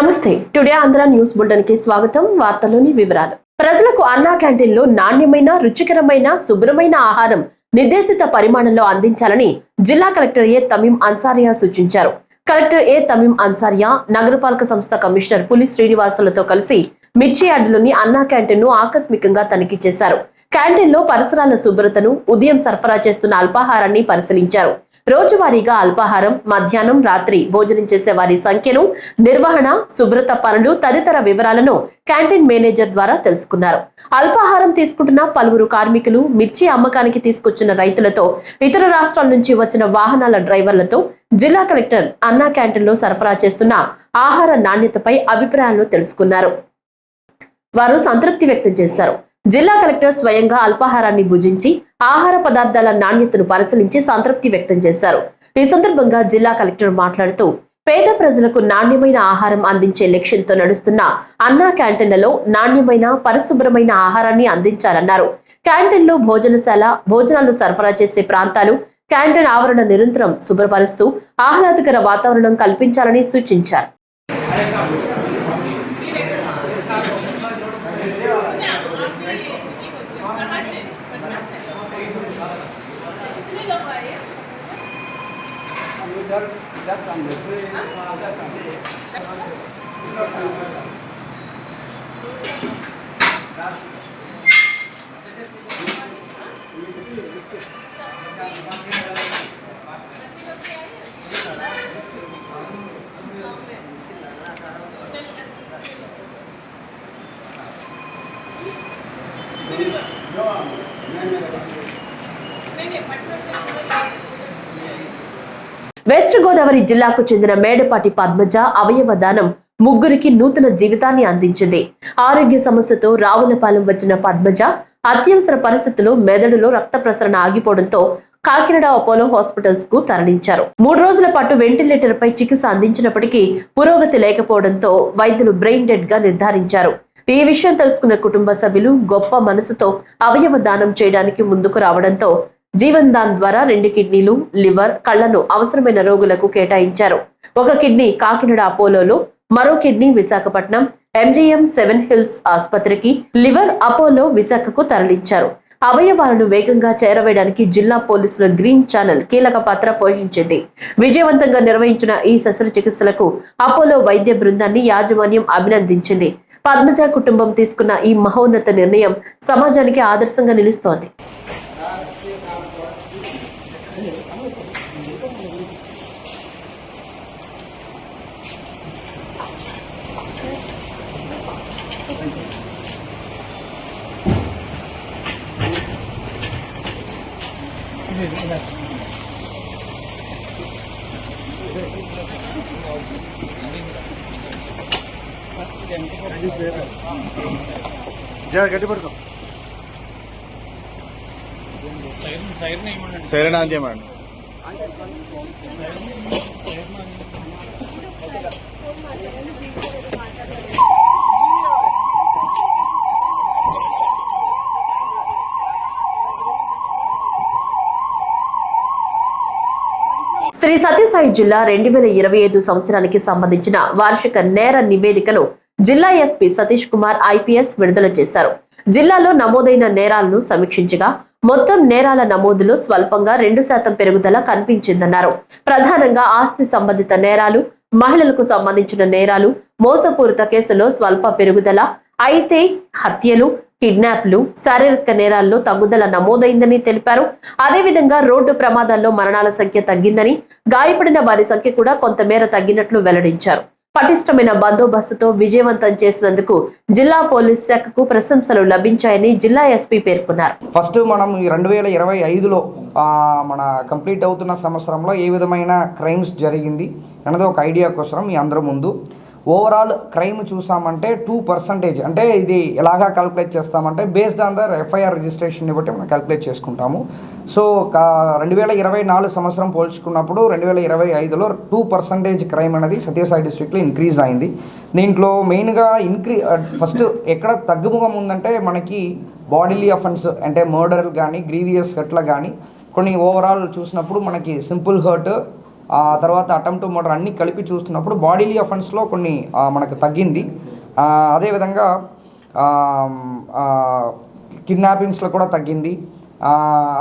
నమస్తే. Today Andhra news bulletin కి స్వాగతం. వార్తల్లోని వివరాలు. ప్రజలకు అన్నా క్యాంటీన్లో నాణ్యమైన, రుచికరమైన, శుభ్రమైన ఆహారం నిర్దేశిత పరిమాణంలో అందించాలని జిల్లా కలెక్టర్ ఏ తమీం అన్సారియా సూచించారు. కలెక్టర్ ఏ తమీం అన్సారియా నగరపాలక సంస్థ కమిషనర్ పులి శ్రీనివాసులతో కలిసి మిర్చి యార్డులోని అన్నా క్యాంటీన్ ను ఆకస్మికంగా తనిఖీ చేశారు. క్యాంటీన్లో పరిసరాల శుభ్రతను, ఉదయం సరఫరా చేస్తున్న అల్పాహారాన్ని పరిశీలించారు. రోజువారీగా అల్పాహారం, మధ్యాహ్నం, రాత్రి భోజనం చేసే వారి సంఖ్యను, నిర్వహణ, శుభ్రత పనులు తదితర వివరాలను క్యాంటీన్ మేనేజర్ ద్వారా తెలుసుకున్నారు. అల్పాహారం తీసుకుంటున్న పలువురు కార్మికులు, మిర్చి అమ్మకానికి తీసుకొచ్చిన రైతులతో, ఇతర రాష్ట్రాల నుంచి వచ్చిన వాహనాల డ్రైవర్లతో జిల్లా కలెక్టర్ అన్నా క్యాంటీన్లో సరఫరా చేస్తున్న ఆహార నాణ్యతపై అభిప్రాయాలను తెలుసుకున్నారు. వారు సంతృప్తి వ్యక్తం చేశారు. జిల్లా కలెక్టర్ స్వయంగా అల్పాహారాన్ని భుజించి ఆహార పదార్థాల నాణ్యతను పరిశీలించి సంతృప్తి వ్యక్తం చేశారు. ఈ సందర్భంగా జిల్లా కలెక్టర్ మాట్లాడుతూ, పేద ప్రజలకు నాణ్యమైన ఆహారం అందించే లక్ష్యంతో నడుస్తున్న అన్నా క్యాంటీన్లలో నాణ్యమైన, పరిశుభ్రమైన ఆహారాన్ని అందించాలన్నారు. క్యాంటీన్లో భోజనాలు సరఫరా చేసే ప్రాంతాలు, క్యాంటీన్ ఆవరణ నిరంతరం శుభ్రపరుస్తూ ఆహ్లాదకర వాతావరణం కల్పించాలని సూచించారు. వెస్ట్ గోదావరి జిల్లాకు చెందిన మేడపాటి పద్మజ అవయవ దానం ముగ్గురికి నూతన జీవితాన్ని అందించింది. ఆరోగ్య సమస్యతో రావులపాలెం వచ్చిన పద్మజ అత్యవసర పరిస్థితుల్లో మెదడులో రక్త ప్రసరణ ఆగిపోవడంతో కాకినాడ అపోలో హాస్పిటల్స్ కు తరలించారు. 3 రోజుల పాటు వెంటిలేటర్ పై చికిత్స అందించినప్పటికీ పురోగతి లేకపోవడంతో వైద్యులు బ్రెయిన్ డెడ్ గా నిర్ధారించారు. ఈ విషయం తెలుసుకున్న కుటుంబ సభ్యులు గొప్ప మనసుతో అవయవ దానం చేయడానికి ముందుకు రావడంతో జీవన్ దాన్ ద్వారా 2 కిడ్నీలు, లివర్, కళ్లను అవసరమైన రోగులకు కేటాయించారు. ఒక కిడ్నీ కాకినాడ అపోలోలో, మరో కిడ్నీ విశాఖపట్నం MGM 7 హిల్స్ ఆసుపత్రికి, లివర్ అపోలో విశాఖకు తరలించారు. అవయవాలను వేగంగా చేరవేయడానికి జిల్లా పోలీసుల గ్రీన్ ఛానల్ కీలక పాత్ర పోషించింది. విజయవంతంగా నిర్వహించిన ఈ శస్త్రచికిత్సలకు అపోలో వైద్య బృందాన్ని యాజమాన్యం అభినందించింది. పద్మజ కుటుంబం తీసుకున్న ఈ మహోన్నత నిర్ణయం సమాజానికి ఆదర్శంగా నిలుస్తోంది. గట్టి పడుకో సైరన్ ఆన్ చేయమండి. శ్రీ సత్యసాయి జిల్లా 2025 సంవత్సరానికి సంబంధించిన వార్షిక నేర నివేదికను జిల్లా ఎస్పీ సతీష్ కుమార్ IPS విడుదల చేశారు. జిల్లాలో నమోదైన నేరాలను సమీక్షించగా మొత్తం నేరాల నమోదులో స్వల్పంగా 2% పెరుగుదల కనిపించిందన్నారు. ప్రధానంగా ఆస్తి సంబంధిత నేరాలు, మహిళలకు సంబంధించిన నేరాలు, మోసపూరిత కేసులో స్వల్ప పెరుగుదల, అయితే హత్యలు, కిడ్నాప్లు, శారీరక నేరాల్లో తగ్గుదల నమోదైందని తెలిపారు. అదేవిధంగా రోడ్డు ప్రమాదాల్లో మరణాల సంఖ్య తగ్గిందని, గాయపడిన వారి సంఖ్య కూడా కొంతమేర తగ్గినట్లు వెల్లడించారు. పటిష్టమైన బందోబస్తుతో విజయవంతం చేసినందుకు జిల్లా పోలీస్ శాఖకు ప్రశంసలు లభించాయని జిల్లా ఎస్పీ పేర్కొన్నారు. ఫస్ట్ మనం 2025లో మన కంప్లీట్ అవుతున్న సంవత్సరంలో ఏ విధమైన క్రైమ్స్ జరిగింది అన్నది ఒక ఐడియా కోసం మీ అందరి ముందు ఓవరాల్ క్రైమ్ చూసామంటే 2%. అంటే ఇది ఎలాగా క్యాలిక్యులేట్ చేస్తామంటే బేస్డ్ ఆన్ ద FIR రిజిస్ట్రేషన్ని బట్టి మనం క్యాలిక్యులేట్ చేసుకుంటాము. సో 2024 సంవత్సరం పోల్చుకున్నప్పుడు 2025లో 2% క్రైమ్ అనేది సత్యసాయి డిస్ట్రిక్ట్లో ఇంక్రీజ్ అయింది. దీంట్లో మెయిన్గా ఫస్ట్ ఎక్కడ తగ్గుముఖం ఉందంటే మనకి బాడీలీ అఫెన్స్ అంటే మర్డర్ కానీ, గ్రీవియస్ హర్ట్ల కానీ కొన్ని ఓవరాల్ చూసినప్పుడు మనకి సింపుల్ హర్ట్, తర్వాత అటెంప్ట్ టు మర్డర్ అన్నీ కలిపి చూస్తున్నప్పుడు బాడీలీ అఫెన్స్లో కొన్ని మనకు తగ్గింది. అదేవిధంగా కిడ్నాపింగ్స్లో కూడా తగ్గింది.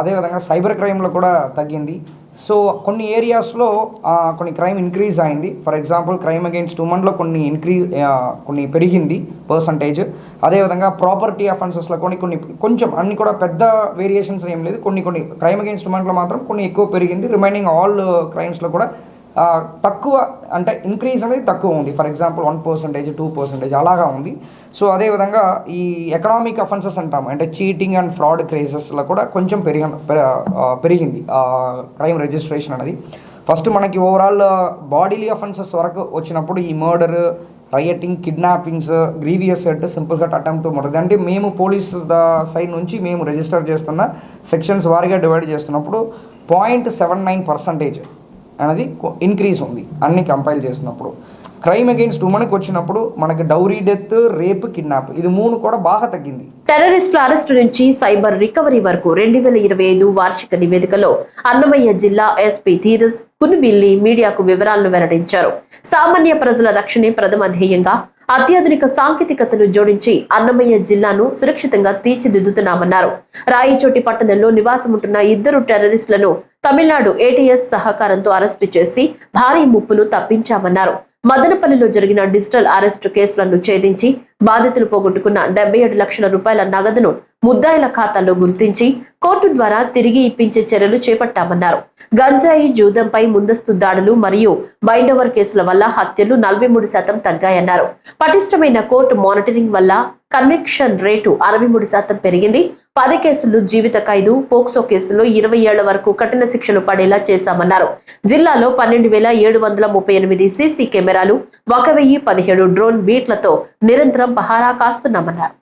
అదేవిధంగా సైబర్ క్రైమ్లో కూడా తగ్గింది. సో కొన్ని ఏరియాస్లో కొన్ని క్రైమ్ ఇంక్రీజ్ అయింది. ఫర్ ఎగ్జాంపుల్ క్రైమ్ అగెయిన్స్ట్ ఉమెన్లో కొన్ని పెరిగింది పర్సంటేజ్. అదేవిధంగా ప్రాపర్టీ అఫెన్సెస్లో కొంచెం అన్ని కూడా పెద్ద వేరియేషన్స్ ఏం లేదు. కొన్ని క్రైమ్ అగెయిన్స్ట్ ఉమెన్లో మాత్రం కొన్ని ఎక్కువ పెరిగింది. రిమైనింగ్ ఆల్ క్రైమ్స్లో కూడా తక్కువ, అంటే ఇంక్రీజ్ అనేది తక్కువ ఉంది. ఫర్ ఎగ్జాంపుల్ 1%, 2% అలాగా ఉంది. సో అదేవిధంగా ఈ ఎకనామిక్ అఫెన్సెస్ అంటాము, అంటే చీటింగ్ అండ్ ఫ్రాడ్ కేసెస్లో కూడా కొంచెం పెరిగింది క్రైమ్ రిజిస్ట్రేషన్ అనేది. ఫస్ట్ మనకి ఓవరాల్ బాడీలీ అఫెన్సెస్ వరకు వచ్చినప్పుడు ఈ murder, rioting, kidnappings, grievous hurt, simple hurt, attempt to murder అంటే మేము పోలీస్ సైడ్ నుంచి మేము రిజిస్టర్ చేస్తున్న సెక్షన్స్ వారీగా డివైడ్ చేస్తున్నప్పుడు 0.79% అనేది ఇంక్రీజ్ ఉంది అన్ని కంపైల్ చేసినప్పుడు. క్రైమ్ అగెయిన్స్ట్ ఉమెన్కి వచ్చినప్పుడు మనకి డౌరీ డెత్, రేప్, కిడ్నాప్ ఇది 3 కూడా బాగా తగ్గింది. టెర్రరిస్టుల అరెస్టు నుంచి సైబర్ రికవరీ వరకు 2025 వార్షిక నివేదికలో అన్నమయ్య జిల్లా ఎస్పీ ధీరజ్ కునుబిల్లి మీడియాకు వివరాలను వెల్లడించారు. సామాన్య ప్రజల రక్షణే ప్రథమ ధ్యేయంగా అత్యాధునిక సాంకేతికతను జోడించి అన్నమయ్య జిల్లాను సురక్షితంగా తీర్చిదిద్దుతున్నామన్నారు. రాయచోటి పట్టణంలో నివాసముంటున్న 2 టెర్రరిస్టులను తమిళనాడు ఏటీఎస్ సహకారంతో అరెస్టు చేసి భారీ ముప్పును తప్పించామన్నారు. మదనపల్లిలో జరిగిన డిజిటల్ అరెస్టు కేసులను ఛేదించి బాధితులు పోగొట్టుకున్న 77 లక్షల రూపాయల నగదును ముద్దాయిల ఖాతాల్లో గుర్తించి కోర్టు ద్వారా తిరిగి ఇప్పించే చర్యలు చేపట్టామన్నారు. గంజాయి, జూదంపై ముందస్తు దాడులు మరియు బైండోవర్ కేసుల వల్ల హత్యలు 43% తగ్గాయన్నారు. పటిష్టమైన కోర్టు మానిటరింగ్ వల్ల కన్విక్షన్ రేటు 63% పెరిగింది. 10 కేసులు జీవిత ఖైదు, పోక్సో కేసులో 20 ఏళ్ల వరకు కఠిన శిక్షలు పడేలా చేశామన్నారు. జిల్లాలో 12,738 సీసీ కెమెరాలు, 1,017 డ్రోన్ బీట్లతో నిరంతరం పహారా కాస్తున్నామన్నారు.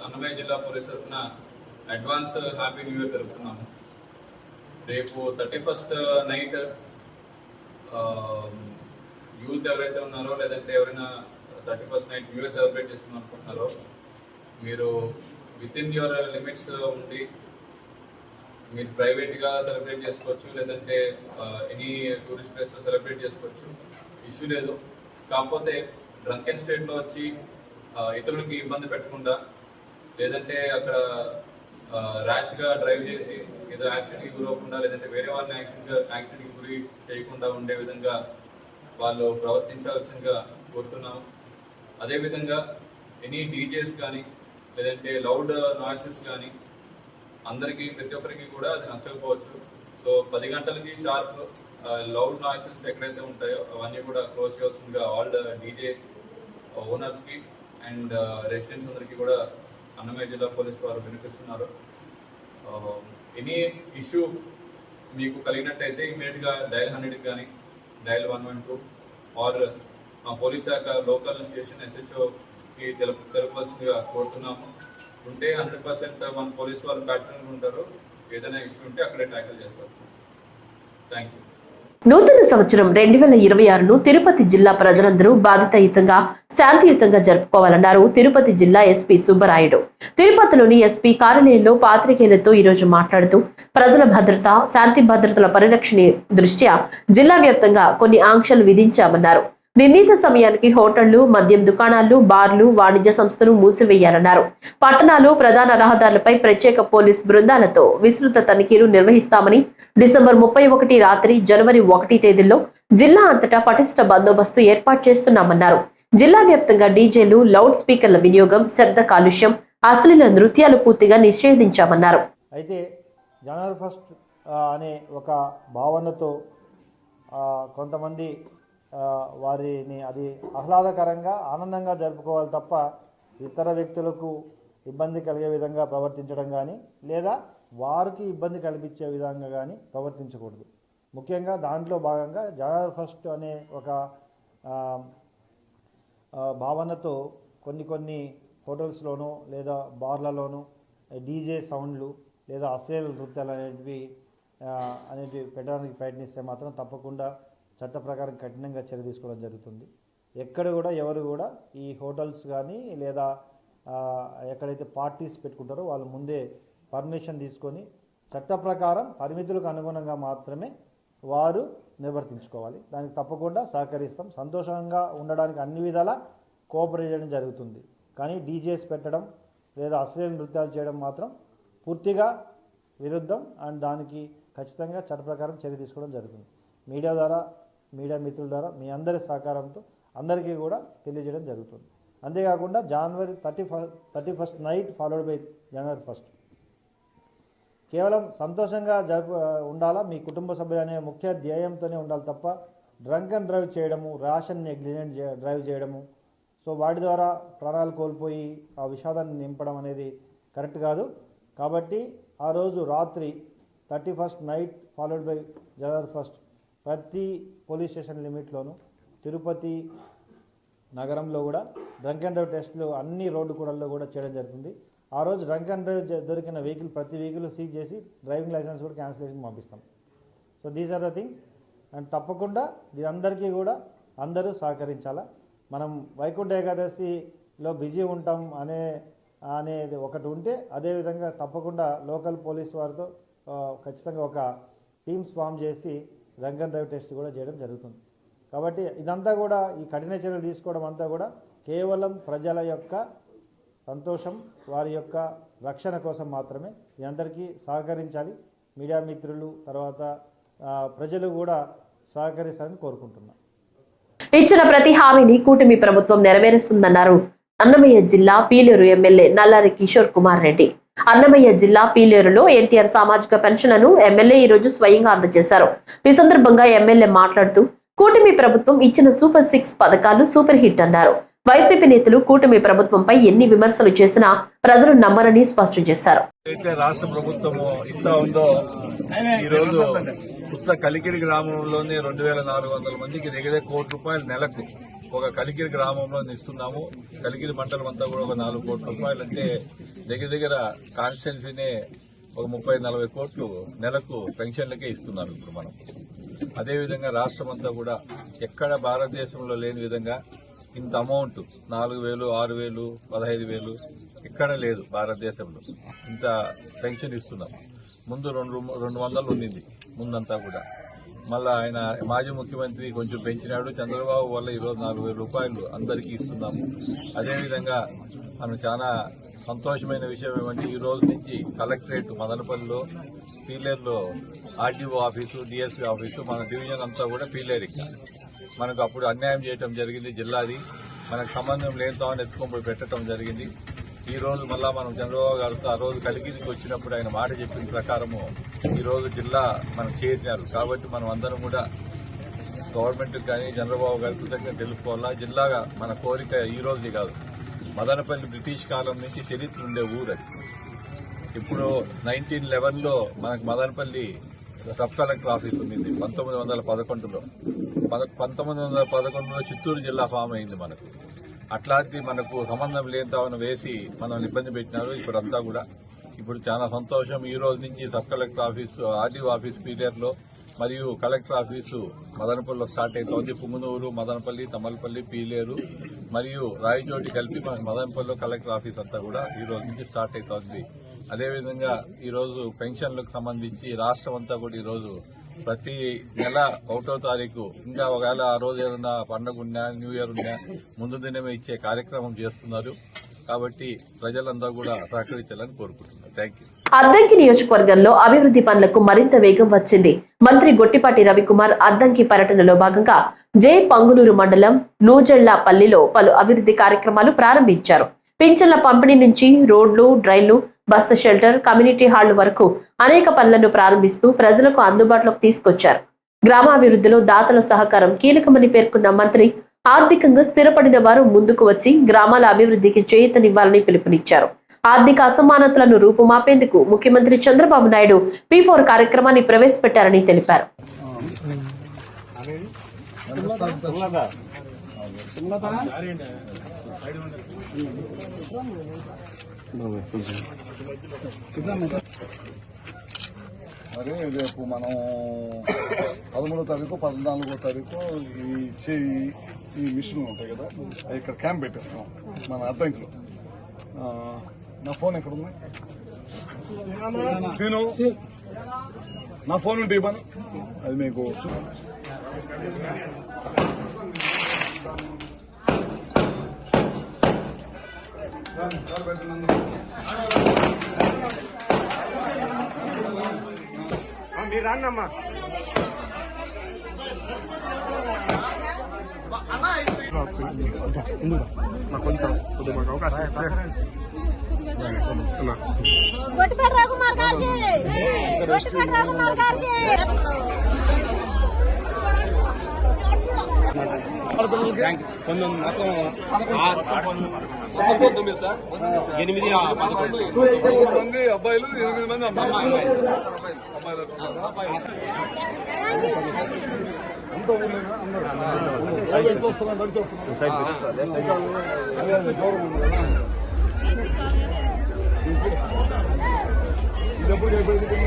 అన్నమయ్య జిల్లా పోలీస్ తరఫున అడ్వాన్స్ హ్యాపీ న్యూ ఇయర్ జరుపుతున్నాము. రేపు 31st నైట్ యూత్ ఎవరైతే ఉన్నారో, లేదంటే ఎవరైనా 31st night new year celebrate చేసుకున్నాం అనుకుంటున్నారో, మీరు విత్ ఇన్ యువర్ లిమిట్స్ ఉండి మీరు ప్రైవేట్గా సెలబ్రేట్ చేసుకోవచ్చు, లేదంటే ఎనీ టూరిస్ట్ ప్లేస్లో సెలబ్రేట్ చేసుకోవచ్చు, ఇష్యూ లేదు. కాకపోతే డ్రంక్ అండ్ స్టేట్లో వచ్చి ఇతరులకి ఇబ్బంది పెట్టకుండా, లేదంటే అక్కడ ర్యాష్గా డ్రైవ్ చేసి ఏదో యాక్సిడెంట్కి గురవకుండా, లేదంటే వేరే వాళ్ళని యాక్సిడెంట్కి గురి చేయకుండా ఉండే విధంగా వాళ్ళు ప్రవర్తించాల్సిందిగా కోరుతున్నాము. అదేవిధంగా ఎనీ డీజేస్ కానీ, లేదంటే లౌడ్ నాయిసెస్ కానీ అందరికీ, ప్రతి ఒక్కరికి కూడా అది నచ్చకపోవచ్చు. సో 10 గంటలకి షార్ప్ లౌడ్ నాయిసెస్ ఎక్కడైతే ఉంటాయో అవన్నీ కూడా క్లోజ్ చేయాల్సిందిగా ఆల్ డీజే ఓనర్స్కి అండ్ రెసిడెంట్స్ అందరికీ కూడా అన్నమయ్య జిల్లా పోలీస్ వారు వినిపిస్తున్నారు. ఎనీ ఇష్యూ మీకు కలిగినట్టయితే ఇమీడియట్గా డయల్ 100కి కానీ డయల్ 112 ఆర్ మా పోలీస్ శాఖ లోకల్ స్టేషన్ SHOకి తెలుపవలసిందిగా కోరుతున్నాము. ఉంటే 100% మన పోలీస్ వాళ్ళు ప్యాటర్న్ ఉంటారు. ఏదైనా ఇష్యూ ఉంటే అక్కడే ట్యాకిల్ చేస్తారు. Thank you. నూతన సంవత్సరం 2026ను తిరుపతి జిల్లా ప్రజలందరూ బాధితయుతంగా, శాంతియుతంగా జరుపుకోవాలన్నారు తిరుపతి జిల్లా ఎస్పీ సుబ్బరాయుడు. తిరుపతిలోని ఎస్పీ కార్యాలయంలో పాత్రికేయులతో ఈరోజు మాట్లాడుతూ ప్రజల భద్రత, శాంతి భద్రతల పరిరక్షణ దృష్ట్యా జిల్లా వ్యాప్తంగా కొన్ని ఆంక్షలు విధించామన్నారు. నిర్ణీత సమయానికి హోటళ్లు, మద్యం దుకాణాలు, బార్లు, వాణిజ్య సంస్థలు మూసివేయాలన్నారు. పట్టణాలు, ప్రధాన రహదారులపై ప్రత్యేక పోలీస్ బృందాలతో విస్తృత తనిఖీలు నిర్వహిస్తామని, డిసెంబర్ 31 రాత్రి, జనవరి 1 తేదీల్లో జిల్లా అంతటా పటిష్ట బందోబస్తు ఏర్పాటు చేస్తున్నామన్నారు. జిల్లా వ్యాప్తంగా డీజేలు, లౌడ్ స్పీకర్ల వినియోగం, శబ్ద కాలుష్యం, అశ్లీల నృత్యాలు పూర్తిగా నిషేధించామన్నారు. అయితే జనవరి 1 అనే ఒక భావనతో కొంతమంది వారిని అది ఆహ్లాదకరంగా, ఆనందంగా జరుపుకోవాలి తప్ప ఇతర వ్యక్తులకు ఇబ్బంది కలిగే విధంగా ప్రవర్తించడం కానీ, లేదా వారికి ఇబ్బంది కల్పించే విధంగా కానీ ప్రవర్తించకూడదు. ముఖ్యంగా దాంట్లో భాగంగా జనవరి 1 అనే ఒక భావనతో కొన్ని హోటల్స్లోనూ లేదా బార్లలోనూ డీజే సౌండ్లు లేదా అశ్లీల నృత్యాలు అనేటివి పెట్టడానికి ప్రయత్నిస్తే మాత్రం తప్పకుండా చట్ట ప్రకారం కఠినంగా చర్య తీసుకోవడం జరుగుతుంది. ఎక్కడ కూడా ఎవరు కూడా ఈ హోటల్స్ కానీ లేదా ఎక్కడైతే పార్టీస్ పెట్టుకుంటారో వాళ్ళు ముందే పర్మిషన్ తీసుకొని చట్ట ప్రకారం పరిమితులకు అనుగుణంగా మాత్రమే వారు నిర్వర్తించుకోవాలి. దానికి తప్పకుండా సహకరిస్తాం. సంతోషంగా ఉండడానికి అన్ని విధాలా కోఆపరేట్ చేయడం జరుగుతుంది. కానీ డీజేస్ పెట్టడం లేదా అశ్లీల నృత్యాలు చేయడం మాత్రం పూర్తిగా విరుద్ధం. అండ్ దానికి ఖచ్చితంగా చట్ట ప్రకారం చర్య తీసుకోవడం జరుగుతుంది. మీడియా ద్వారా, మీడియా మిత్రుల ద్వారా మీ అందరి సహకారంతో అందరికీ కూడా తెలియజేయడం జరుగుతుంది. అంతేకాకుండా జనవరి 31st night followed by January 1st కేవలం సంతోషంగా ఉండాలా, మీ కుటుంబ సభ్యులు అనే ముఖ్య ధ్యేయంతోనే ఉండాలి తప్ప డ్రంక్ అండ్ డ్రైవ్ చేయడము, ర్యాషన్ నెగ్లిజెంట్ డ్రైవ్ చేయడము, సో వాటి ద్వారా ప్రాణాలు కోల్పోయి ఆ విషాదాన్ని నింపడం అనేది కరెక్ట్ కాదు. కాబట్టి ఆ రోజు రాత్రి 31st night followed by January 1st ప్రతి పోలీస్ స్టేషన్ లిమిట్లోనూ తిరుపతి నగరంలో కూడా డ్రంక్ అండ్ డ్రైవ్ టెస్టులు అన్ని రోడ్డు కూడల్లో కూడా చేయడం జరుగుతుంది. ఆ రోజు డ్రంక్ అండ్ డ్రైవ్ దొరికిన ప్రతి వెహికల్ సీజ్ చేసి డ్రైవింగ్ లైసెన్స్ కూడా క్యాన్సిలేషన్ పంపిస్తాం. So these are the things. And తప్పకుండా దీనందరికీ కూడా అందరూ సహకరించాలా. మనం వైకుంఠ ఏకాదశిలో బిజీ ఉంటాం అనేది ఒకటి ఉంటే, అదేవిధంగా తప్పకుండా లోకల్ పోలీస్ వారితో ఖచ్చితంగా ఒక టీమ్స్ ఫామ్ చేసి డ్రంక్ అండ్ డ్రైవ్ టెస్ట్ కూడా చేయడం జరుగుతుంది. కాబట్టి ఇదంతా కూడా ఈ కఠిన చర్యలు తీసుకోవడం అంతా కూడా కేవలం ప్రజల యొక్క సంతోషం, వారి యొక్క రక్షణ కోసం మాత్రమే. మీ అందరికీ సహకరించాలి. మీడియా మిత్రులు తర్వాత ప్రజలు కూడా సహకరిస్తారని కోరుకుంటున్నాను. ఇచ్చిన ప్రతి హామీని కూటమి ప్రభుత్వం నెరవేరుస్తుందన్నారు అన్నమయ్య జిల్లా పీలేరు ఎమ్మెల్యే నల్లారి కిషోర్ కుమార్ రెడ్డి. అన్నమయ్య జిల్లా పీలేరులో ఎన్టీఆర్ సామాజిక పెన్షన్లను ఎమ్మెల్యే ఈ రోజు స్వయంగా అందజేశారు. ఈ సందర్భంగా ఎమ్మెల్యే మాట్లాడుతూ కూటమి ప్రభుత్వం ఇచ్చిన సూపర్ 6 పథకాలు సూపర్ హిట్ అన్నారు. వైసీపీ నేతలు కూటమి ప్రభుత్వంపై ఎన్ని విమర్శలు చేసినా ప్రజలు నమ్మరని స్పష్టం చేశారు. రాష్ట్ర ప్రభుత్వం ఇస్తా ఉందో ఈ రోజు కొత్త కలికిరి గ్రామంలోనే 2400 మందికి దగ్గర ₹1 నెలకు ఒక కలికిరి గ్రామంలో ఇస్తున్నాము. కలికిరి మండలం అంతా కూడా ఒక ₹4 కోట్లు అంటే దగ్గర కాన్స్టిట్యున్సీనే ఒక 30-40 కోట్లు నెలకు పెన్షన్లకే ఇస్తున్నారు ఇప్పుడు మనం. అదేవిధంగా రాష్ట్రం అంతా కూడా ఎక్కడ భారతదేశంలో లేని విధంగా ఇంత అమౌంట్ 4,000, 6,000, 15,000 ఎక్కడ లేదు భారతదేశంలో. ఇంత పెన్షన్ ఇస్తున్నాం. ముందు 200 ఉండింది ముందంతా కూడా. మళ్ళా ఆయన మాజీ ముఖ్యమంత్రి కొంచెం పెంచినాడు. చంద్రబాబు వల్ల ఈరోజు ₹4,000 అందరికీ ఇస్తున్నాము. అదేవిధంగా మనం చాలా సంతోషమైన విషయం ఏమంటే ఈ రోజు నుంచి కలెక్టరేట్ మదనపల్లిలో, పీలేరులో ఆర్డీఓ ఆఫీసు, డిఎస్పీ ఆఫీసు, మన డివిజన్ అంతా కూడా పీలేరుకి. మనకు అప్పుడు అన్యాయం చేయడం జరిగింది. జిల్లాది మనకు సంబంధం లేనితోని ఎత్తుకొని పెట్టడం జరిగింది. ఈ రోజు మళ్ళా మనం చంద్రబాబు గారితో ఆ రోజు కలిగిరికి వచ్చినప్పుడు ఆయన మాట చెప్పిన ప్రకారము ఈ రోజు జిల్లా మనం చేసినారు. కాబట్టి మనం అందరం కూడా గవర్నమెంట్ కానీ చంద్రబాబు గారి కృతజ్ఞత తెలుసుకోవాలా. జిల్లాగా మన కోరిక ఈ రోజుది కాదు. మదనపల్లి బ్రిటిష్ కాలం నుంచి చరిత్ర ఉండే ఊరు అది. ఇప్పుడు 1911లో మనకు మదనపల్లి సబ్ కలెక్టర్ ఆఫీస్ ఉండింది 1911లో. 1911లో చిత్తూరు జిల్లా ఫామ్ అయింది మనకు. అట్లాంటి మనకు సంబంధం లేని వేసి మనల్ని ఇబ్బంది పెట్టినారు. ఇప్పుడంతా కూడా ఇప్పుడు చాలా సంతోషం. ఈ రోజు నుంచి sub collector office, RDO office పీలేరులో మరియు కలెక్టర్ ఆఫీసు మదనపల్లిలో స్టార్ట్ అవుతోంది. పుంగనూరు, మదనపల్లి, తమ్మలపల్లి, పీలేరు మరియు రాయచోటి కలిపి మనకు మదనపల్లిలో కలెక్టర్ ఆఫీస్ అంతా కూడా ఈ రోజు నుంచి స్టార్ట్ అవుతోంది. అదేవిధంగా ఈరోజు పెన్షన్లకు సంబంధించి రాష్ట్రం అంతా కూడా ఈరోజు ప్రతి నెల 1వ తారీఖు ఇంకా ఒకవేళ ఆ రోజు ఏదన్నా పండుగ ఉన్నా, న్యూ ఇయర్ ఉన్నా ముందు దినమే ఇచ్చే కార్యక్రమం చేస్తున్నారు. కాబట్టి ప్రజలందరూ కూడా సహకరించాలని కోరుకుంటున్నారు. Thank you. అద్దంకి నియోజకవర్గంలో అభివృద్ధి పనులకు మరింత వేగం వచ్చింది. మంత్రి గొట్టిపాటి రవికుమార్ అద్దంకి పర్యటనలో భాగంగా పంగులూరు మండలం నూజళ్లపల్లిలో పలు అభివృద్ధి కార్యక్రమాలు ప్రారంభించారు. పింఛన్ల పంపిణీ నుంచి రోడ్లు, డ్రైన్లు, బస్సు షెల్టర్, కమ్యూనిటీ హాళ్లు వరకు అనేక పనులను ప్రారంభిస్తూ ప్రజలకు అందుబాటులోకి తీసుకొచ్చారు. గ్రామాభివృద్ధిలో దాతల సహకారం కీలకమని పేర్కొన్న మంత్రి ఆర్థికంగా స్థిరపడిన వారు ముందుకు వచ్చి గ్రామాల అభివృద్ధికి చేయూతనివ్వాలని పిలుపునిచ్చారు. ఆర్థిక అసమానతలను రూపుమాపేందుకు ముఖ్యమంత్రి చంద్రబాబు నాయుడు P4 కార్యక్రమాన్ని ప్రవేశపెట్టారని తెలిపారు. మరి రేపు మనం 13వ తారీఖు 14వ తారీఖు ఈ మిషన్లు ఉంటాయి కదా, ఇక్కడ క్యాంప్ పెట్టేస్తాం మన అద్దంకిలో. నా ఫోన్ ఎక్కడ ఉంది? నా ఫోన్ ఉంటే ఇవ్వను, అది మీకు మీరు రాన్నమ్మా. నాకు కొంచెం కొద్దిగా మాకు అవకాశం ఇస్తే. గొట్టిపేట రఘుమార్ గారికి కొంచెం మొత్తం 8 మంది అబ్బాయిలు 8 మంది అమ్మాయిలు. అంతా ఊళ్ళేనా? అందరూ వస్తున్నారు, నడిచి వస్తున్నారు. ఇది ఎప్పుడు అయిపోయింది?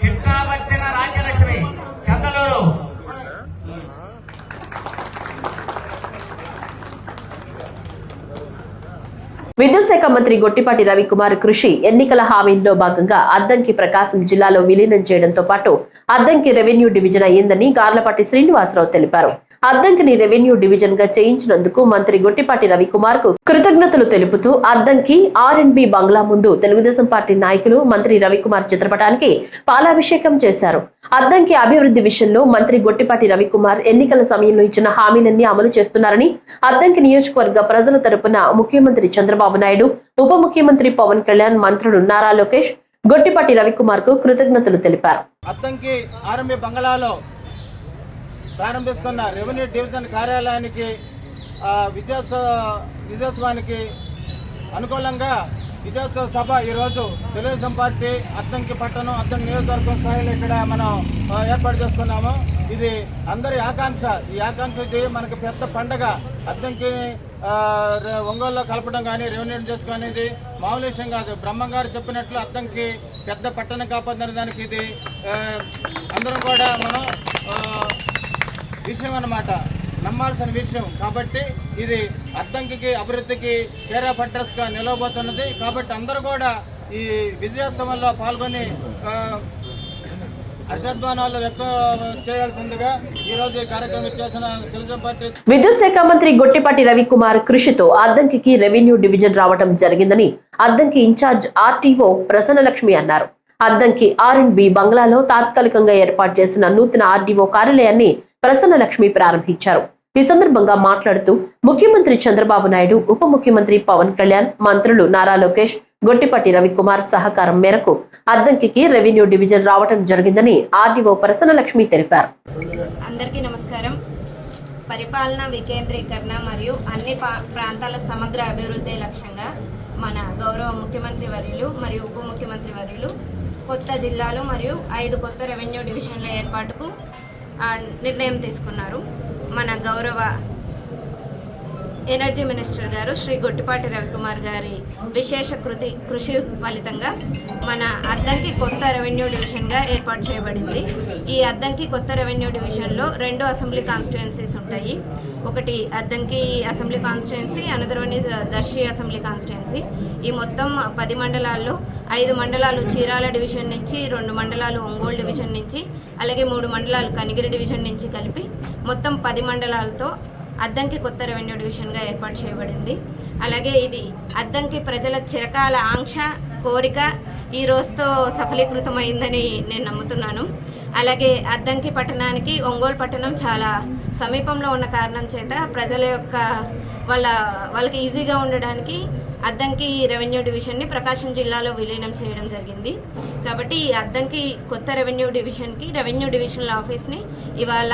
చిట్టాబత్తిన రాజ్యలక్ష్మి చందలూరు. విద్యుత్ శాఖ మంత్రి గొట్టిపాటి రవికుమార్ కృషి ఎన్నికల హామీల్లో భాగంగా అద్దంకి ప్రకాశం జిల్లాలో విలీనం చేయడంతో పాటు అద్దంకి రెవెన్యూ డివిజన్ అయ్యిందని గార్లపాటి శ్రీనివాసరావు తెలిపారు. అద్దంకిని రెవెన్యూ డివిజన్ గా చేయించినందుకు మంత్రి గొట్టిపాటి రవికుమార్ కు కృతజ్ఞతలు తెలుపుతూ అద్దంకి R&B బంగ్లా ముందు తెలుగుదేశం పార్టీ నాయకులు మంత్రి రవికుమార్ చిత్రపటానికి పాలాభిషేకం చేశారు. అద్దంకి అభివృద్ధి విషయంలో మంత్రి గొట్టిపాటి రవికుమార్ ఎన్నికల సమయంలో ఇచ్చిన హామీలన్నీ అమలు చేస్తున్నారని, అద్దంకి నియోజకవర్గ ప్రజల తరపున ముఖ్యమంత్రి చంద్రబాబు నాయుడు, ఉప ముఖ్యమంత్రి పవన్ కళ్యాణ్, మంత్రులు నారా లోకేష్, గొట్టిపాటి రవికుమార్ కు కృతజ్ఞతలు తెలిపారు. అద్దంకి R&B బంగ్లాలో ప్రారంభిస్తున్న రెవెన్యూ డివిజన్ కార్యాలయానికి విజయోత్సవానికి అనుకూలంగా విజయోత్సవ సభ ఈరోజు తెలుగుదేశం పార్టీ అద్దంకి పట్టణం, అద్దంకి నియోజకవర్గం స్థాయిలో ఇక్కడ మనం ఏర్పాటు చేసుకున్నాము. ఇది అందరి ఆకాంక్ష. ఈ ఆకాంక్ష ఇది మనకి పెద్ద పండగ. అద్దంకిని ఒంగోలులో కలపడం కానీ రెవెన్యూ చేసుకుని ఇది మామూలు విషయం కాదు. బ్రహ్మంగారు చెప్పినట్లు అద్దంకి పెద్ద పట్టణం కాపాడిన దానికి ఇది అందరం కూడా మనం విషయం అన్నమాట, నమ్మాల్సిన విషయం. కాబట్టి ఇది అద్దంకి అభివృద్ధికి కేర్ ఆఫ్ అడ్రస్ గా నిలవబోతున్నది. కాబట్టి అందరూ కూడా ఈ విజయోత్సవంలో పాల్గొని హర్షధ్వానాలు వ్యక్తం చేయాల్సిందిగా ఈ రోజు ఈ కార్యక్రమం చేసిన తెలుగుదేశం పార్టీ విద్యుత్ శాఖ మంత్రి గొట్టిపాటి రవికుమార్ కృషితో అద్దంకి రెవెన్యూ డివిజన్ రావడం జరిగిందని అద్దంకి ఇన్ఛార్జ్ RTO ప్రసన్నలక్ష్మి అన్నారు. అద్దంకి R&B బంగ్లాలో తాత్కాలికంగా ఏర్పాటు చేసిన నూతన RDO కార్యాలయాన్ని ప్రసన్నలక్ష్మి ప్రారంభించారు. ఈ సందర్భంగా మాట్లాడుతూ ముఖ్యమంత్రి చంద్రబాబు నాయుడు, ఉప ముఖ్యమంత్రి పవన్ కళ్యాణ్, మంత్రులు నారా లోకేష్, గొట్టిపాటి రవికుమార్ సహకారం మేరకు అద్దంకి రెవెన్యూ డివిజన్ రావడం జరిగిందని RDO ప్రసన్నలక్ష్మి తెలిపారు. అందరికీ నమస్కారం. పరిపాలన వికేంద్రీకరణ మరియు అన్ని ప్రాంతాల సమగ్ర అభివృద్ధి లక్ష్యంగా మన గౌరవ ముఖ్యమంత్రి వర్యులు మరియు ఉప ముఖ్యమంత్రి వర్యులు కొత్త జిల్లాలు మరియు 5 కొత్త రెవెన్యూ డివిజన్ల ఏర్పాటుకు నిర్ణయం తీసుకున్నారు. మన గౌరవ ఎనర్జీ మినిస్టర్ గారు శ్రీ గొట్టిపాటి రవికుమార్ గారి విశేష కృషి ఫలితంగా మన అద్దంకి కొత్త రెవెన్యూ డివిజన్గా ఏర్పాటు చేయబడింది. ఈ అద్దంకి కొత్త రెవెన్యూ డివిజన్లో 2 అసెంబ్లీ కాన్స్టిట్యుయెన్సీస్ ఉంటాయి. ఒకటి Addanki assembly constituency, another one Darsi assembly constituency. ఈ మొత్తం 10 మండలాల్లో 5 మండలాలు చీరాల డివిజన్ నుంచి, 2 మండలాలు ఒంగోలు డివిజన్ నుంచి, అలాగే 3 మండలాలు కనిగిరి డివిజన్ నుంచి కలిపి మొత్తం 10 మండలాలతో అద్దంకి కొత్త రెవెన్యూ డివిజన్గా ఏర్పాటు చేయబడింది. అలాగే ఇది అద్దంకి ప్రజల చిరకాల ఆంక్ష, కోరిక ఈ రోజుతో సఫలీకృతమైందని నేను నమ్ముతున్నాను. అలాగే అద్దంకి పట్టణానికి ఒంగోలు పట్టణం చాలా సమీపంలో ఉన్న కారణం చేత ప్రజల యొక్క వాళ్ళకి ఈజీగా ఉండడానికి అద్దంకి రెవెన్యూ డివిజన్ని ప్రకాశం జిల్లాలో విలీనం చేయడం జరిగింది. కాబట్టి ఈ అద్దంకి కొత్త రెవెన్యూ డివిజన్కి రెవెన్యూ డివిజనల్ ఆఫీస్ని ఇవాళ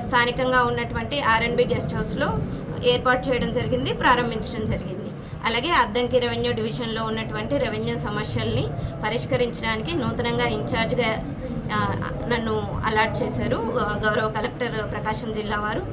స్థానికంగా ఉన్నటువంటి R&B గెస్ట్ హౌస్లో ఏర్పాటు చేయడం జరిగింది, ప్రారంభించడం జరిగింది. అలాగే అద్దంకి రెవెన్యూ డివిజన్లో ఉన్నటువంటి రెవెన్యూ సమస్యల్ని పరిష్కరించడానికి నూతనంగా ఇన్ఛార్జ్గా నన్ను అలాట్ చేశారు గౌరవ కలెక్టర్ ప్రకాశం జిల్లా వారు.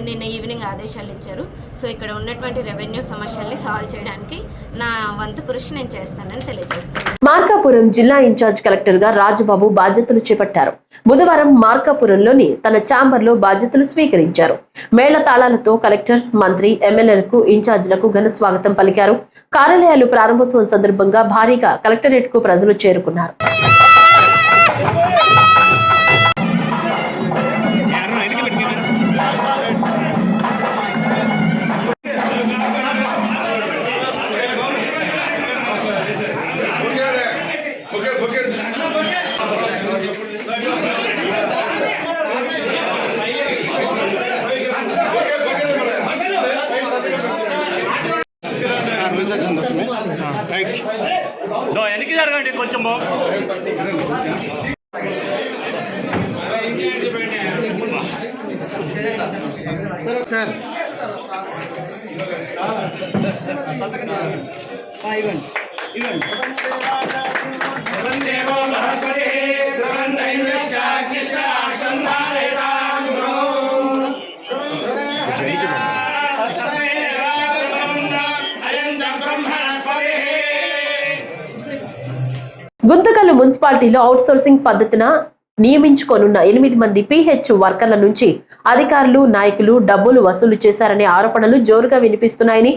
నిన్న ఈవినింగ్ ఆదేశాలు ఇచ్చారు. సో ఇక్కడ ఉన్నటువంటి రెవెన్యూ సమస్యల్ని సాల్వ్ చేయడానికి నా వంతు కృషి నేను చేస్తానని తెలియజేస్తున్నాను. మార్కాపురం జిల్లా ఇన్ఛార్జ్ కలెక్టర్ గా రాజుబాబు బాధ్యతలు చేపట్టారు. బుధవారం మార్కాపురంలోని తన ఛాంబర్లో బాధ్యతలు స్వీకరించారు. మేళ తాళాలతో కలెక్టర్, మంత్రి, ఎమ్మెల్యేలకు, ఇన్ఛార్జీలకు ఘన స్వాగతం పలికారు. కార్యాలయాలు ప్రారంభోత్సవం సందర్భంగా భారీగా కలెక్టరేట్ కు ప్రజలు చేరుకున్నారు. వెనక్కి జరగండి కొంచెం. సార్ గుంతకల్లు మున్సిపాలిటీలో అవుట్సోర్సింగ్ పద్ధతిన నియమించుకోనున్న 8 మంది PH వర్కర్ల నుంచి అధికారులు, నాయకులు డబ్బులు వసూలు చేశారనే ఆరోపణలు జోరుగా వినిపిస్తున్నాయని,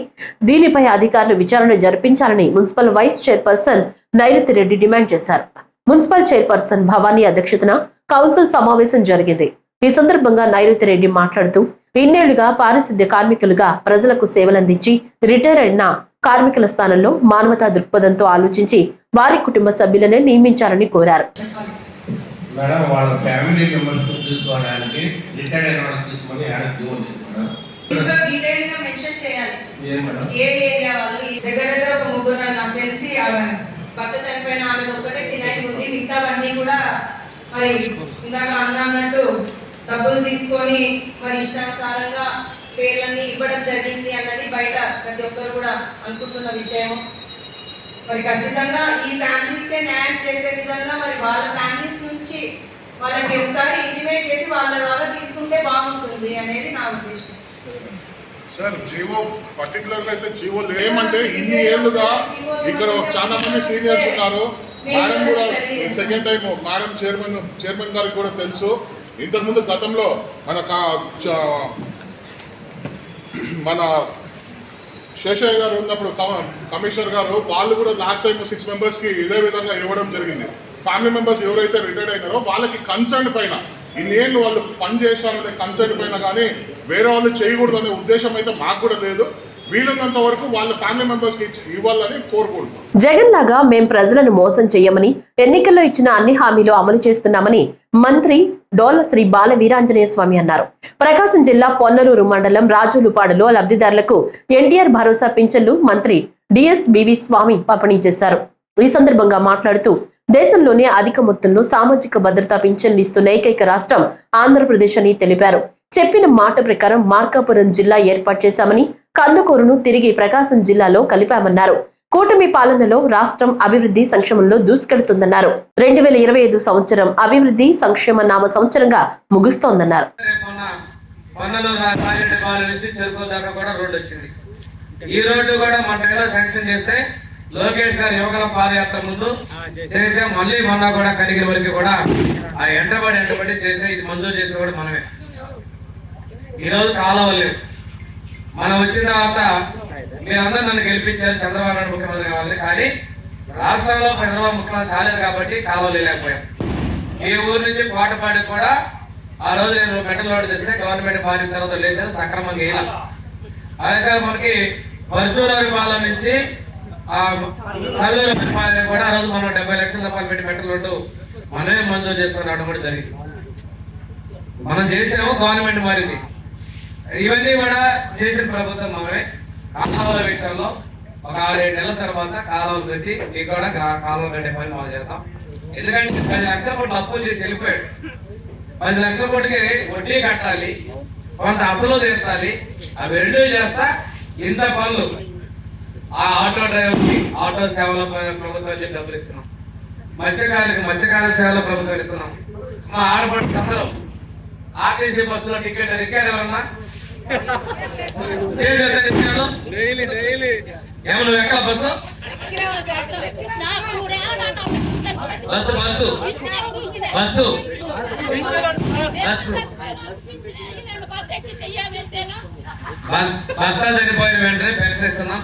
దీనిపై అధికారులు విచారణ జరిపించాలని మున్సిపల్ వైస్ చైర్పర్సన్ నైరుతి రెడ్డి డిమాండ్ చేశారు. మున్సిపల్ చైర్పర్సన్ భవానీ అధ్యక్షతన కౌన్సిల్ సమావేశం జరిగింది. ఈ సందర్భంగా నైరుతి రెడ్డి మాట్లాడుతూ, ఇన్నేళ్లుగా పారిశుద్ధ్య కార్మికులుగా ప్రజలకు సేవలందించి రిటైర్ అయిన కార్మికుల స్థానంలో మానవతా దృక్పథంతో ఆలోచించి వారి కుటుంబ సభ్యులనే నియమించాలని కోరారు. మేడం వాళ్ళ ఫ్యామిలీ మెంబర్స్ తీసుకోవడానికి రిటైర్డ్ అయిన వాళ్ళని తీసుకొని మెన్షన్ చేయాలి. మేడం ఏ ఏరియా వాళ్ళు దగ్గర ఒక ముగ్గురు నాకు తెలిసి భర్త చనిపోయిన ఆమె ఒక్కటే చిన్నది ఉంది. మిగతావన్నీ కూడా మరి ఇందాక అన్నట్టు డబ్బులు తీసుకొని మరి ఇష్టానుసారంగా పేర్లన్నీ ఇవ్వడం జరిగింది అన్నది బయట ప్రతి ఒక్కరు కూడా అనుకుంటున్న విషయం. మరి ఖచ్చితంగా ఈ ఫ్యామిలీస్కే న్యాయం చేసే విధంగా మరి వాళ్ళ ఫ్యామిలీస్ నుంచి వాళ్ళకి ఒకసారి ఇంటిమేట్ చేసి వాళ్ళ ద్వారా తీసుకుంటే బాగుంటుంది అనేది నా ఉద్దేశం. సార్ జీవో పర్టికులర్ గా అయితే జీవో ఏమంటే ఇన్ని ఏళ్ళుగా ఇక్కడ చాలా మంది సీనియర్స్ ఉన్నారు. మేడం కూడా సెకండ్ టైం మేడం చైర్మన్ గారికి కూడా తెలుసు. ఇంతకుముందు గతంలో మన శేషయ్య గారు ఉన్నప్పుడు కమిషనర్ గారు వాళ్ళు కూడా లాస్ట్ టైం 6 మెంబర్స్కి ఇదే విధంగా ఇవ్వడం జరిగింది. ఫ్యామిలీ మెంబర్స్ ఎవరైతే రిటైర్డ్ అయినారో వాళ్ళకి కన్సర్న్ పైన ఇన్నేళ్ళు వాళ్ళు పని చేస్తారనే కన్సర్న్ పైన కానీ వేరే వాళ్ళు చేయకూడదు అనే ఉద్దేశం అయితే మాకు కూడా లేదు. వీలున్నంత వరకు వాళ్ళ ఫ్యామిలీ మెంబర్స్కి ఇవ్వాలని కోరుకుంటున్నాం. జగన్ లాగా మేం ప్రజలను మోసం చేయమని, ఎన్నికల్లో ఇచ్చిన అన్ని హామీలు అమలు చేస్తున్నామని మంత్రి డోల శ్రీ బాల వీరాంజనేయ స్వామి అన్నారు. ప్రకాశం జిల్లా పొన్నలూరు మండలం రాజులుపాడులో లబ్ధిదారులకు ఎన్టీఆర్ భరోసా పింఛన్లు మంత్రి డిఎస్బివి స్వామి పంపిణీ చేశారు. ఈ సందర్భంగా మాట్లాడుతూ, దేశంలోనే అధిక మొత్తంలో సామాజిక భద్రతా పింఛన్లు ఇస్తున్న ఏకైక రాష్ట్రం ఆంధ్రప్రదేశ్ అని తెలిపారు. చెప్పిన మాట ప్రకారం మార్కాపురం జిల్లా ఏర్పాటు చేశామని, కందుకూరును తిరిగి ప్రకాశం జిల్లాలో కలిపామన్నారు. కూటమి పాలనలో రాష్ట్రం అభివృద్ధి సంక్షేమంలో దూసుకెడుతుందన్నారు. 2025 సంవత్సరం అభివృద్ధి సంక్షేమ నామ సంవత్సరంగా ముగుస్తోందన్నారు. ఈ రోడ్డు కూడా మన శాంక్షన్ చేస్తే లోకేష్ గారు యువకుల పాదయాత్ర ముందు చేసే, మళ్ళీ మొన్న కూడా కడిగిన వరకు కూడా ఆ ఎంటబడి చేసే ఇది మంజూరు చేసిన కూడా మనమే. ఈరోజు కాలువలు మనం వచ్చిన తర్వాత మీరందరూ నన్ను గెలిపించారు, చంద్రబాబు నాయుడు ముఖ్యమంత్రి కావాలి. కానీ రాష్ట్రంలో చంద్రబాబు ముఖ్యమంత్రి కాలేదు కాబట్టి కాలువలు లేకపోయాం. ఈ ఊరు నుంచి కోటపాడికి కూడా ఆ రోజు నేను మెటల్ రోడ్డు తెస్తే గవర్నమెంట్ మారిన తర్వాత లేచారు, సక్రమంగా వేయాలి. అదే మనకి పరచూరు పాలన నుంచి కల్లూరు పాలన కూడా ఆ రోజు మనం 70 లక్షల రూపాయలు పెట్టి మెటల్ రోడ్డు మనమే మంజూరు చేసుకుని రావడం కూడా జరిగింది. మనం చేసాము, గవర్నమెంట్ మారింది. ఇవన్నీ కూడా చేసిన ప్రభుత్వం మనమే. కాలువల విషయంలో ఒక 6-7 నెలల తర్వాత కాలువలు పెట్టి మీకు కూడా కాలువలు కట్టే పని మొదలు చేద్దాం. ఎందుకంటే 10 లక్షల కోట్లు అప్పులు చేసి వెళ్ళిపోయాడు. 10 లక్షల కోట్లకి వడ్డీ కట్టాలి, కొంత అసలు తీర్చాలి. అవి రెండూ చేస్తా ఇంత పనులు ఆ ఆటో డ్రైవర్కి ఆటో సేవలో ప్రభుత్వం డబ్బులు ఇస్తున్నాం, మత్స్యకారులకి మత్స్యకార సేవలో ప్రభుత్వం ఇస్తున్నాం. మా ఆడపడి అందరూ ఆర్టీసీ బస్సులో టికెట్ ఎక్కారు ఎవరన్నా ఏమో నువ్వు ఎక్కడ bus bus bus bus bus భర్త చనిపోయిన వెంటనే పెన్షన్ ఇస్తున్నాం.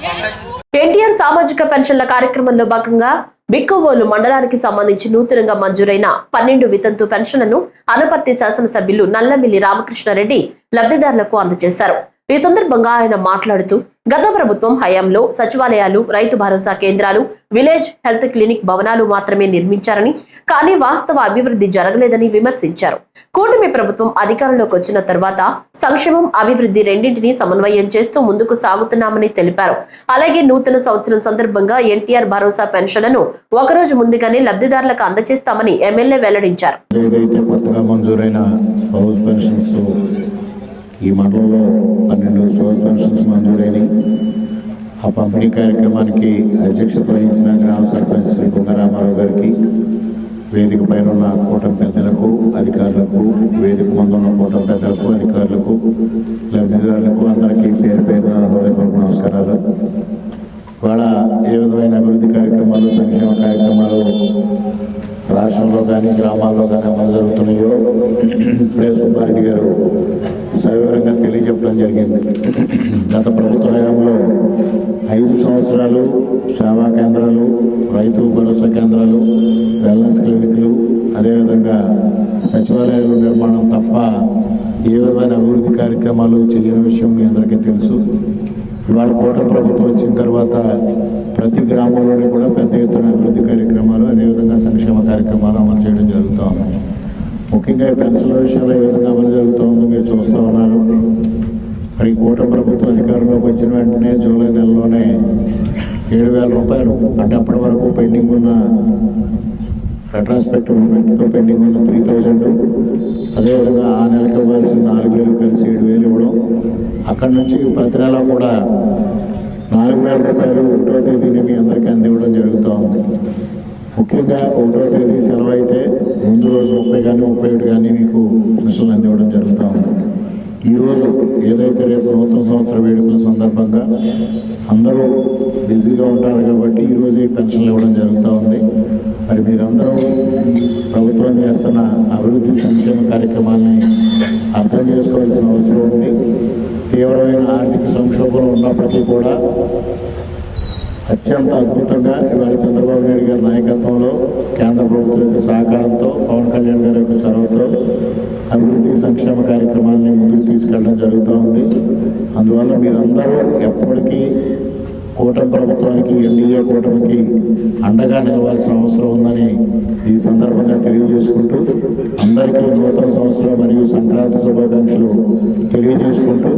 ఎన్టీఆర్ సామాజిక పెన్షన్ల కార్యక్రమంలో భాగంగా బిక్కువోలు మండలానికి సంబంధించి నూతనంగా మంజూరైన 12 వితంతు పెన్షన్లను అనపర్తి శాసనసభ్యులు నల్లమిల్లి రామకృష్ణారెడ్డి లబ్ధిదారులకు అందజేశారు. ఈ సందర్భంగా ఆయన మాట్లాడుతూ గత ప్రభుత్వం హయాంలో సచివాలయాలు, రైతు భరోసా కేంద్రాలు, విలేజ్ హెల్త్ క్లినిక్ భవనాలు మాత్రమే నిర్మించారని, కానీ వాస్తవ అభివృద్ధి జరగలేదని విమర్శించారు. కూటమి ప్రభుత్వం అధికారంలోకి వచ్చిన తర్వాత సంక్షేమం, అభివృద్ధి రెండింటినీ సమన్వయం చేస్తూ ముందుకు సాగుతున్నామని తెలిపారు. అలాగే నూతన సంవత్సరం సందర్భంగా ఎన్టీఆర్ భరోసా పెన్షన్లను ఒకరోజు ముందుగానే లబ్ధిదారులకు అందజేస్తామని ఎమ్మెల్యే వెల్లడించారు. ఈ మండలంలో 12 సోర్స్ పెన్షన్స్ మంజూరైనవి. ఆ పంపిణీ కార్యక్రమానికి అధ్యక్షత వహించిన గ్రామ సర్పంచ్ శ్రీ కుంగరామారావు గారికి, వేదిక పైన ఉన్న కూటమి పెద్దలకు, అధికారులకు, వేదిక ముందు ఉన్న కూటమి పెద్దలకు, అధికారులకు, లబ్ధిదారులకు అందరికీ పేరు పేరున హృదయపూర్వక నమస్కారాలు. ఇవాళ ఏ విధమైన అభివృద్ధి కార్యక్రమాలు, సంక్షేమ కార్యక్రమాలు రాష్ట్రంలో కానీ గ్రామాల్లో కానీ అమలు జరుగుతున్నాయో ఇప్పుడే సుబ్బారెడ్డి గారు సవివరంగా తెలియజెప్పడం జరిగింది. గత ప్రభుత్వ హయాంలో 5 సంవత్సరాలు సేవా కేంద్రాలు, రైతు భరోసా కేంద్రాలు, వెల్నెస్ క్లినిక్లు, అదేవిధంగా సచివాలయాల నిర్మాణం తప్ప ఏ విధమైన అభివృద్ధి కార్యక్రమాలు చేయని విషయం మీ అందరికీ తెలుసు. ఇవాళ కూటమి ప్రభుత్వం వచ్చిన తర్వాత ప్రతి గ్రామంలోనే కూడా పెద్ద ఎత్తున అభివృద్ధి కార్యక్రమాలు, అదేవిధంగా సంక్షేమ కార్యక్రమాలు అమలు చేయడం జరుగుతూ ఉంది. ముఖ్యంగా పెన్షన్ల విషయంలో ఏ విధంగా అమలు జరుగుతూ ఉందో మీరు చూస్తూ ఉన్నారు. మరి కూటమి ప్రభుత్వం అధికారంలోకి వచ్చిన వెంటనే జూలై నెలలోనే 7,000 రూపాయలు, అంటే అప్పటి వరకు పెండింగ్ ఉన్న రెట్రాస్పెక్టివ్ మూమెంట్తో పెండింగ్ ఉన్న 3,000, అదేవిధంగా ఆ నెలకు ఇవ్వాల్సిన 4,000 కలిసి 7,000 ఇవ్వడం. అక్కడి నుంచి ప్రతి నెల కూడా 4,000 రూపాయలు 1వ తేదీని మీ అందరికీ అందివ్వడం జరుగుతూ ఉంది. ముఖ్యంగా 1వ తేదీ సెలవు అయితే ముందు రోజు 30 కానీ 31 కానీ మీకు పెన్షన్లు అందివ్వడం జరుగుతూ ఉంది. ఈరోజు ఏదైతే రేపు నూతన సంవత్సర వేడుకల సందర్భంగా అందరూ బిజీగా ఉంటారు కాబట్టి ఈరోజు ఈ పెన్షన్లు ఇవ్వడం జరుగుతూ ఉంది. మరి మీరందరూ ప్రభుత్వం చేస్తున్న అభివృద్ధి సంక్షేమ కార్యక్రమాన్ని అర్థం చేసుకోవాల్సిన అవసరం ఉంది. తీవ్రమైన ఆర్థిక సంక్షోభం ఉన్నప్పటికీ కూడా అత్యంత అద్భుతంగా ఇవాళ చంద్రబాబు నాయుడు గారి నాయకత్వంలో, కేంద్ర ప్రభుత్వం యొక్క సహకారంతో, పవన్ కళ్యాణ్ గారి యొక్క చొరవతో అభివృద్ధి సంక్షేమ కార్యక్రమాలని ముందుకు తీసుకెళ్ళడం జరుగుతూ ఉంది. అందువల్ల మీరందరూ ఎప్పటికీ కూటమి ప్రభుత్వానికి, ఎన్డీఏ కూటమికి అండగా నిలవాల్సిన అవసరం ఉందని ఈ సందర్భంగా తెలియజేసుకుంటూ అందరికీ నూతన సంవత్సరం మరియు సంక్రాంతి శుభాకాంక్షలు తెలియజేసుకుంటూ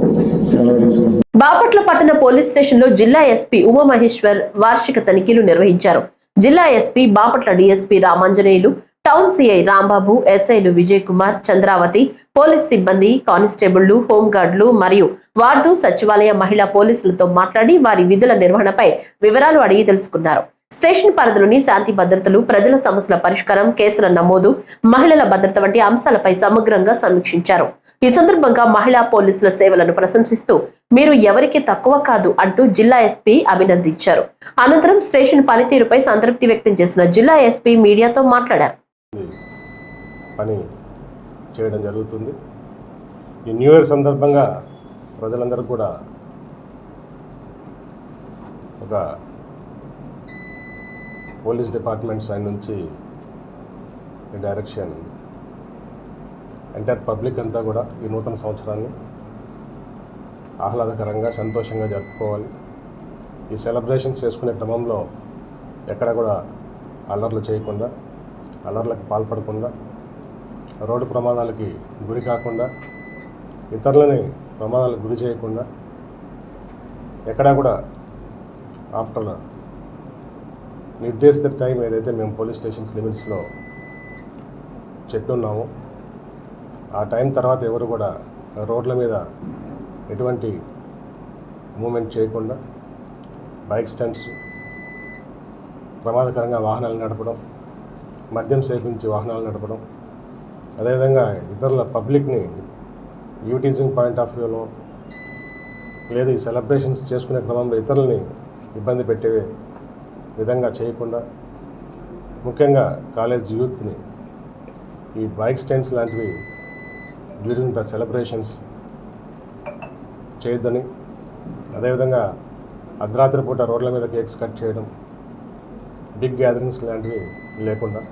సెలవు తీసుకుంటాం. బాపట్ల పట్టణ పోలీస్ స్టేషన్ లో జిల్లా ఎస్పీ ఉమామహేశ్వర్ వార్షిక తనిఖీలు నిర్వహించారు. జిల్లా SP, Bapatla DSP Ramanjaneyulu, town CI Rambabu, ఎస్ఐలు విజయ్ కుమార్, చంద్రావతి, పోలీస్ సిబ్బంది, కానిస్టేబుళ్లు, హోంగార్డులు మరియు వార్డు, సచివాలయ మహిళా పోలీసులతో మాట్లాడి వారి విధుల నిర్వహణపై వివరాలు అడిగి తెలుసుకున్నారు. స్టేషన్ పరిధిలోని శాంతి భద్రతలు, ప్రజల సమస్యల పరిష్కారం, కేసుల నమోదు, మహిళల భద్రత వంటి అంశాలపై సమగ్రంగా సమీక్షించారు. ఈ సందర్భంగా మహిళా పోలీసుల సేవలను ప్రశంసిస్తూ మీరు ఎవరికి తక్కువ కాదు అంటూ జిల్లా ఎస్పీ అభినందించారు. అనంతరం స్టేషన్ పనితీరుపై సంతృప్తి వ్యక్తం చేసిన జిల్లా ఎస్పీ మీడియాతో మాట్లాడారు. పని చేయడం జరుగుతుంది. ఈ న్యూ ఇయర్ సందర్భంగా ప్రజలందరూ కూడా ఒక పోలీస్ డిపార్ట్మెంట్ సైడ్ నుంచి డైరెక్షన్ ఎంటైర్ పబ్లిక్ అంతా కూడా ఈ నూతన సంవత్సరాన్ని ఆహ్లాదకరంగా, సంతోషంగా జరుపుకోవాలి. ఈ సెలబ్రేషన్స్ చేసుకునే క్రమంలో ఎక్కడ కూడా అల్లర్లు చేయకుండా, అల్లర్లకు పాల్పడకుండా, రోడ్డు ప్రమాదాలకి గురి కాకుండా, ఇతరులని ప్రమాదాలకు గురి చేయకుండా, ఎక్కడా కూడా ఆఫ్టర్ నిర్దేశిత టైం ఏదైతే మేము పోలీస్ స్టేషన్స్ లిమిట్స్లో చెప్తున్నామో ఆ టైం తర్వాత ఎవరు కూడా రోడ్ల మీద ఎటువంటి మూమెంట్ చేయకుండా, బైక్ స్టంట్స్, ప్రమాదకరంగా వాహనాలు నడపడం, మద్యం సేవించి వాహనాలు నడపడం, అదేవిధంగా ఇతరుల పబ్లిక్ని యూటీజింగ్ పాయింట్ ఆఫ్ వ్యూలో లేదు ఈ సెలబ్రేషన్స్ చేసుకునే క్రమంలో ఇతరులని ఇబ్బంది పెట్టే విధంగా చేయకుండా, ముఖ్యంగా కాలేజ్ యూత్ని ఈ బైక్ స్టాండ్స్ లాంటివి డ్యూరింగ్ ద సెలబ్రేషన్స్ చేయొద్దని, అదేవిధంగా అర్ధరాత్రి పూట రోడ్ల మీద కేక్స్ కట్ చేయడం, బిగ్ గ్యాదరింగ్స్ లాంటివి లేకుండా,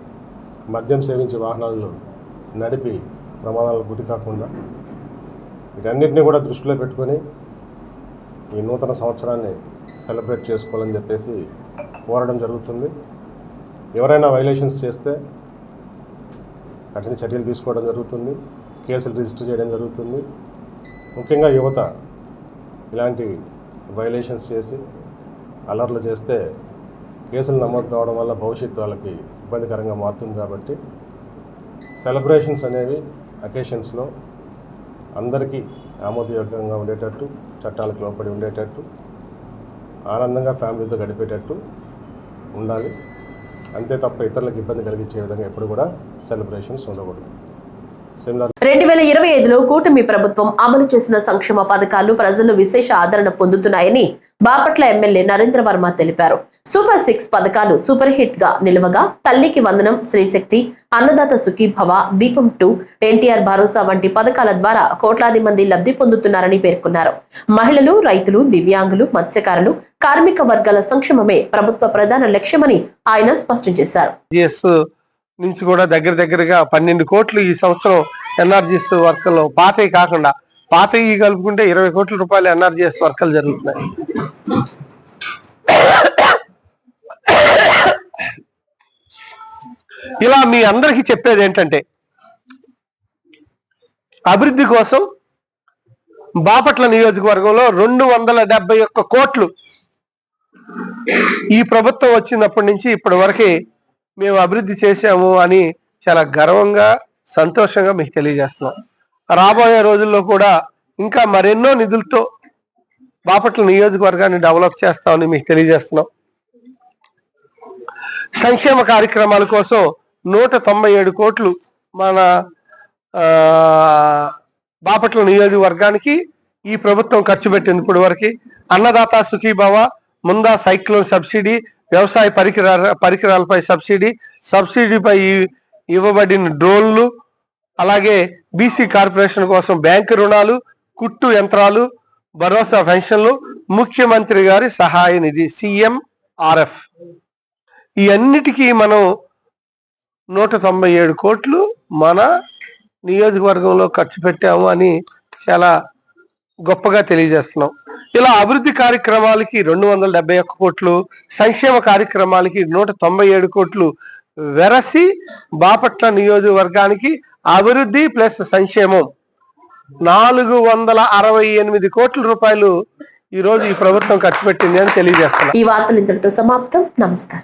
మద్యం సేవించే వాహనాలు నడిపి ప్రమాదాలకు గురి కాకుండా వీటన్నిటిని కూడా దృష్టిలో పెట్టుకొని ఈ నూతన సంవత్సరాన్ని సెలబ్రేట్ చేసుకోవాలని చెప్పేసి కోరడం జరుగుతుంది. ఎవరైనా వైలేషన్స్ చేస్తే కఠిన చర్యలు తీసుకోవడం జరుగుతుంది, కేసులు రిజిస్టర్ చేయడం జరుగుతుంది. ముఖ్యంగా యువత ఇలాంటి వైలేషన్స్ చేసి అలర్లు చేస్తే కేసులు నమోదు కావడం వల్ల భవిష్యత్తు వాళ్ళకి ఇబ్బందికరంగా మారుతుంది. కాబట్టి సెలబ్రేషన్స్ అనేవి అకేషన్స్లో అందరికీ ఆమోదయోగ్యంగా ఉండేటట్టు, చట్టాలకు లోపడి ఉండేటట్టు, ఆనందంగా ఫ్యామిలీతో గడిపేటట్టు ఉండాలి. అంతే తప్ప ఇతరులకు ఇబ్బంది కలిగించే విధంగా ఎప్పుడు కూడా సెలబ్రేషన్స్ ఉండకూడదు. 2025లో కూటమి ప్రభుత్వం అమలు చేసిన సంక్షేమ పథకాలు ప్రజలు విశేష ఆదరణ పొందుతున్నాయని బాపట్ల ఎమ్మెల్యే నరేంద్ర వర్మ తెలిపారు. సూపర్ 6 పథకాలు సూపర్ హిట్ గా నిలవగా తల్లికి వందనం, శ్రీశక్తి, అన్నదాత సుఖీభవ, దీపం 2, ఎన్టీఆర్ భరోసా వంటి పథకాల ద్వారా కోట్లాది మంది లబ్ధి పొందుతున్నారని పేర్కొన్నారు. మహిళలు, రైతులు, దివ్యాంగులు, మత్స్యకారులు, కార్మిక వర్గాల సంక్షేమమే ప్రభుత్వ ప్రధాన లక్ష్యమని ఆయన స్పష్టం చేశారు. నుంచి కూడా దగ్గరగా 12 కోట్లు ఈ సంవత్సరం ఎన్ఆర్జీఎస్ వర్కల్లో పాతవి కాకుండా పాతవి కలుపుకుంటే 20 కోట్ల రూపాయలు ఎన్ఆర్జీఎస్ వర్కలు జరుగుతున్నాయి. ఇలా మీ అందరికీ చెప్పేది ఏంటంటే అభివృద్ధి కోసం బాపట్ల నియోజకవర్గంలో 271 కోట్లు ఈ ప్రభుత్వం వచ్చినప్పటి నుంచి ఇప్పటి వరకే మేము అభివృద్ధి చేశాము అని చాలా గర్వంగా, సంతోషంగా మీకు తెలియజేస్తున్నాం. రాబోయే రోజుల్లో కూడా ఇంకా మరెన్నో నిధులతో బాపట్ల నియోజకవర్గాన్ని డెవలప్ చేస్తామని మీకు తెలియజేస్తున్నాం. సంక్షేమ కార్యక్రమాల కోసం 197 కోట్లు మన బాపట్ల నియోజకవర్గానికి ఈ ప్రభుత్వం ఖర్చు పెట్టింది. ఇప్పుడు వరకు అన్నదాత సుఖీభవ, ముందా సైక్లోన్ సబ్సిడీ, వ్యవసాయ పరికరాలపై సబ్సిడీపై ఇవ్వబడిన డ్రోన్లు, అలాగే బీసీ కార్పొరేషన్ కోసం బ్యాంకు రుణాలు, కుట్టు యంత్రాలు, భరోసా పెన్షన్లు, ముఖ్యమంత్రి గారి సహాయ నిధి CMRF, ఈ అన్నిటికీ మనం 197 కోట్లు మన నియోజకవర్గంలో ఖర్చు పెట్టాము అని చాలా గొప్పగా తెలియజేస్తున్నాం. ఇలా అభివృద్ధి కార్యక్రమాలకి 271 కోట్లు, సంక్షేమ కార్యక్రమాలకి 197 కోట్లు వెరసి బాపట్ల నియోజకవర్గానికి అభివృద్ధి ప్లస్ సంక్షేమం 468 కోట్ల రూపాయలు ఈ రోజు ఈ ప్రభుత్వం ఖర్చు పెట్టింది అని తెలియజేస్తున్నారు. ఈ వార్తలు ఇంతటితో సమాప్తం. నమస్కారం.